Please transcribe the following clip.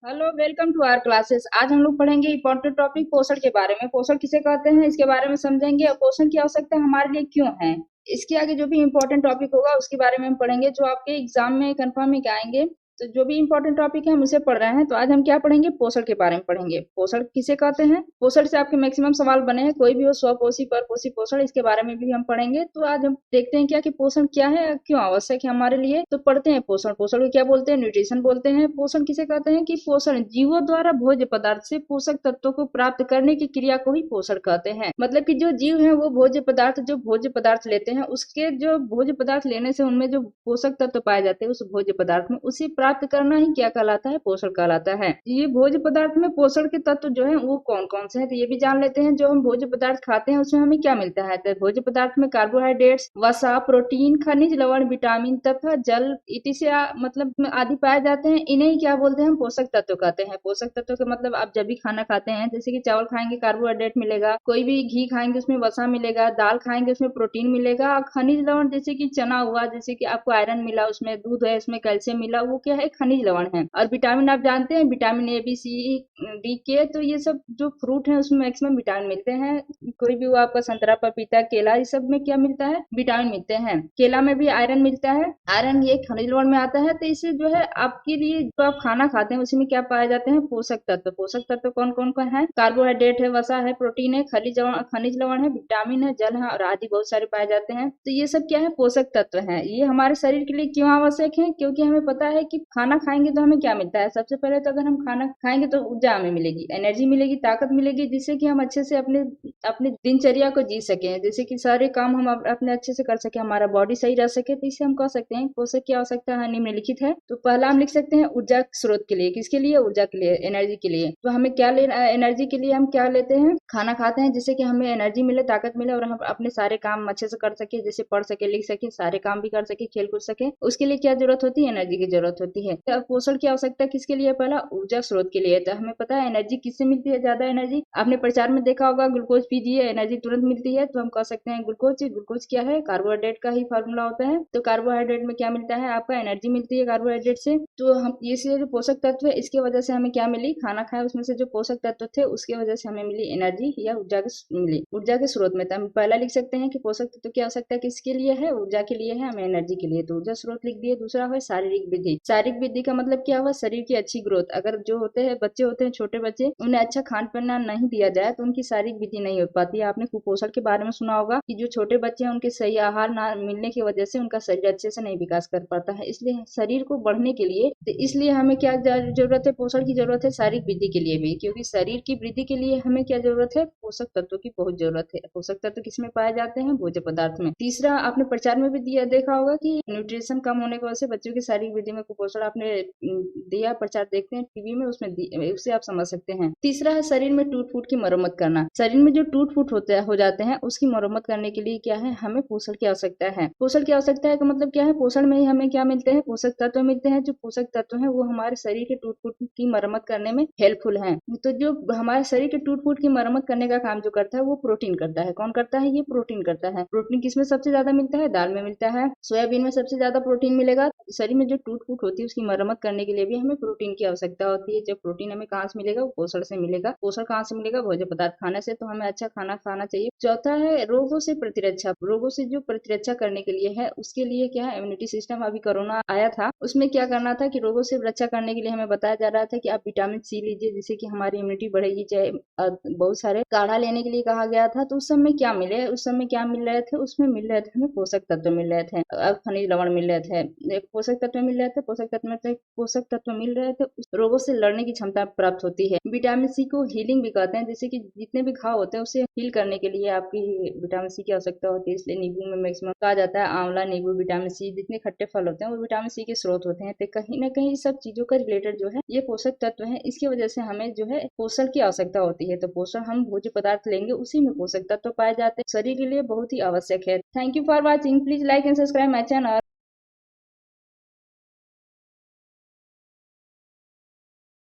Hello, welcome to our classes. आज हम लोग पढ़ेंगे इंपॉर्टेंट टॉपिक पोषण के बारे में। पोषण किसे कहते हैं इसके बारे में समझेंगे और पोषण की आवश्यकता हमारे लिए क्यों है। इसके आगे जो भी इंपॉर्टेंट टॉपिक होगा उसके बारे में हम पढ़ेंगे, जो आपके एग्जाम में कंफर्म ही आएंगे। तो जो भी इंपॉर्टेंट टॉपिक है हम उसे पढ़ रहे हैं। तो आज हम क्या पढ़ेंगे? पोषण के बारे में पढ़ेंगे। पोषण किसे कहते हैं, पोषण से आपके मैक्सिमम सवाल बने हैं, कोई भी हो, स्वपोषी परपोषी पोषण, इसके बारे में भी हम पढ़ेंगे। तो आज हम देखते हैं क्या कि पोषण क्या है, क्यों आवश्यक है हमारे लिए। तो पढ़ते हैं पोषण। पोषण को क्या बोलते हैं? न्यूट्रिशन बोलते हैं। पोषण किसे कहते हैं कि पोषण जीवों द्वारा भोज्य पदार्थ से पोषक तत्वों को प्राप्त करने की क्रिया को ही पोषण कहते हैं। मतलब कि जो जीव है वो भोज्य पदार्थ लेते हैं, उसके जो भोज्य पदार्थ लेने से उनमें जो पोषक तत्व पाए जाते हैं उस भोज्य पदार्थ में, उसे प्राप्त करना ही क्या कहलाता है? पोषण कहलाता है। ये भोज्य पदार्थ में पोषण के तत्व जो है वो कौन कौन से हैं, तो ये भी जान लेते हैं। जो हम भोज्य पदार्थ खाते हैं उसमें हमें क्या मिलता है? तो भोज्य पदार्थ में कार्बोहाइड्रेट्स, वसा, प्रोटीन, खनिज लवण, विटामिन तथा जल इत्यादि मतलब आदि पाए जाते हैं। इन्हें क्या बोलते हैं? हम पोषक तत्व कहते हैं। पोषक तत्व का मतलब आप जब भी खाना खाते हैं, जैसे कि चावल खाएंगे कार्बोहाइड्रेट मिलेगा, कोई भी घी खाएंगे उसमें वसा मिलेगा, दाल खाएंगे उसमें प्रोटीन मिलेगा, और खनिज लवण जैसे कि चना हुआ, जैसे कि आपको आयरन मिला, उसमें दूध है, इसमें कैल्शियम मिला, वो क्या है? खनिज लवण है। और विटामिन आप जानते हैं, vitamin A, B, C, D, K, तो ये सब जो फ्रूट है उसमें मैक्सिमम विटामिन मिलते हैं। कोई भी वो आपका संतरा, पपीता, केला, इस सब में क्या मिलता है? विटामिन मिलते हैं। केला में भी आयरन मिलता है। आयरन ये खनिज लवण में आता है। तो इससे जो है आपके लिए जो आप खाना खाते हैं उसी में क्या पाए जाते हैं? पोषक तत्व। पोषक तत्व कौन कौन का है? कार्बोहाइड्रेट है, वसा है, प्रोटीन है, खनिज लवण है, विटामिन है, जल है और आदि बहुत सारे पाए जाते हैं। तो ये सब क्या है? पोषक तत्व है। ये हमारे शरीर के लिए क्यों आवश्यक है? क्योंकि हमें पता है कि खाना खाएंगे तो हमें क्या मिलता है। सबसे पहले तो अगर हम खाना खाएंगे तो ऊर्जा हमें मिलेगी, एनर्जी मिलेगी, ताकत मिलेगी, जिससे कि हम अच्छे से अपने अपने दिनचर्या को जी सकें, जैसे कि सारे काम हम अपने अच्छे से कर सके, हमारा बॉडी सही रह सके। तो इसे हम कह सकते हैं पोषक की आवश्यकता है निम्नलिखित है। तो पहला हम लिख सकते हैं ऊर्जा स्रोत के लिए। किसके लिए? ऊर्जा के लिए, एनर्जी के लिए। तो हमें क्या लेना? एनर्जी के लिए हम क्या लेते हैं? खाना खाते हैं जिससे कि हमें एनर्जी मिले, ताकत मिले और हम अपने सारे काम अच्छे से कर सके, जैसे पढ़ सके, लिख सके, सारे काम भी कर सके, खेल कूद सके। उसके लिए क्या जरूरत होती है? एनर्जी की जरूरत होती है। तो पोषण की आवश्यकता किसके लिए? पहला ऊर्जा स्रोत के लिए। तो हमें पता है एनर्जी किससे मिलती है? ज्यादा एनर्जी आपने प्रचार में देखा होगा, ग्लूकोज पीजिए एनर्जी तुरंत मिलती है। तो हम कह सकते हैं ग्लूकोज। ग्लूकोज क्या है? कार्बोहाइड्रेट का ही फार्मूला होता है। तो कार्बोहाइड्रेट में क्या मिलता है? आपका एनर्जी मिलती है कार्बोहाइड्रेट से। तो हम ये से जो पोषक तत्व है इसके वजह से हमें क्या मिली? खाना खाए उसमें से जो पोषक तत्व थे उसके वजह से हमें मिली एनर्जी या ऊर्जा मिली, ऊर्जा के स्रोत में। तो हम पहला लिख सकते हैं कि पोषक तत्व की आवश्यकता किसके लिए है? ऊर्जा के लिए है, हमें एनर्जी के लिए। तो ऊर्जा स्रोत लिख दिए। दूसरा है शारीरिक वृद्धि। शारीरिक वृद्धि का मतलब क्या हुआ? शरीर की अच्छी ग्रोथ। अगर जो होते हैं बच्चे होते हैं, छोटे बच्चे, उन्हें अच्छा खान पान नहीं दिया जाए तो उनकी शारीरिक वृद्धि नहीं हो पाती है। आपने कुपोषण के बारे में सुना होगा कि जो छोटे बच्चे हैं उनके सही आहार ना मिलने की वजह से उनका शरीर अच्छे से नहीं विकास कर पाता है। इसलिए शरीर को बढ़ने के लिए, तो इसलिए हमें क्या जरूरत है? पोषण की जरूरत है शारीरिक वृद्धि के लिए भी, क्योंकि शरीर की वृद्धि के लिए हमें क्या जरूरत है? पोषक तत्वों की बहुत जरूरत है। पोषक तत्व किसमें पाए जाते हैं? भोज्य पदार्थ में। तीसरा आपने प्रचार में भी देखा होगा कि न्यूट्रिशन कम होने की वजह से बच्चों की शारीरिक वृद्धि में कुपोषण आपने दिया, प्रचार देखते हैं टीवी में, उसमें उससे आप समझ सकते हैं। तीसरा है शरीर में टूट फूट की मरम्मत करना। शरीर में जो टूट फूट हो जाते हैं उसकी मरम्मत करने के लिए क्या है? हमें पोषण की आवश्यकता है। पोषण की आवश्यकता है का मतलब क्या है? पोषण में ही हमें क्या मिलते हैं? पोषक तत्व मिलते हैं। जो पोषक तत्व है वो हमारे शरीर के टूट फूट की मरम्मत करने में हेल्पफुल है। तो जो हमारे शरीर के टूट फूट की मरम्मत करने का काम जो करता है वो प्रोटीन करता है। कौन करता है? ये प्रोटीन करता है। प्रोटीन किसमें सबसे ज्यादा मिलता है? दाल में मिलता है। सोयाबीन में सबसे ज्यादा प्रोटीन मिलेगा। शरीर में जो टूट फूट होती है उसकी मरम्मत करने के लिए भी हमें प्रोटीन की आवश्यकता होती है। जब प्रोटीन हमें कहाँ से मिलेगा? वो पोषण से मिलेगा। पोषण कहाँ से मिलेगा? भोज्य पदार्थ खाने से। तो हमें अच्छा खाना खाना चाहिए। चौथा है रोगों से प्रतिरक्षा। रोगों से जो प्रतिरक्षा करने के लिए है उसके लिए क्या है? Immunity system. अभी कोरोना आया था उसमें क्या करना था कि रोगों से रक्षा करने के लिए हमें बताया जा रहा था कि आप विटामिन सी लीजिए जिससे कि हमारी इम्यूनिटी बढ़ेगी। चाहे बहुत सारे काढ़ा लेने के लिए कहा गया था। तो उस समय क्या मिले? उस समय क्या मिल रहे थे? उसमें मिल रहे थे हमें पोषक तत्व मिल रहे थे, खनिज लवण मिल रहे थे, पोषक तत्व मिल रहे थे। पोषक तत्व मिल रहे थे, उस रोगों से लड़ने की क्षमता प्राप्त होती है। विटामिन सी को हीलिंग भी कहते हैं, जैसे कि जितने भी घाव होते हैं उसे हील करने के लिए आपकी विटामिन सी की आवश्यकता होती है। इसलिए नींबू में मैक्सिमम कहा जाता है आंवला, नींबू, विटामिन सी, जितने खट्टे फल होते हैं वो विटामिन सी के स्रोत होते हैं। तो कहीं ना कहीं सब चीजों का रिलेटेड जो है ये पोषक तत्व है। इसकी वजह से हमें जो है पोषण की आवश्यकता होती है। तो पोषण हम भोज्य पदार्थ लेंगे उसी में पोषक तत्व पाए जाते हैं। शरीर के लिए बहुत ही आवश्यक है। Thank you for watching. Please like and subscribe my channel.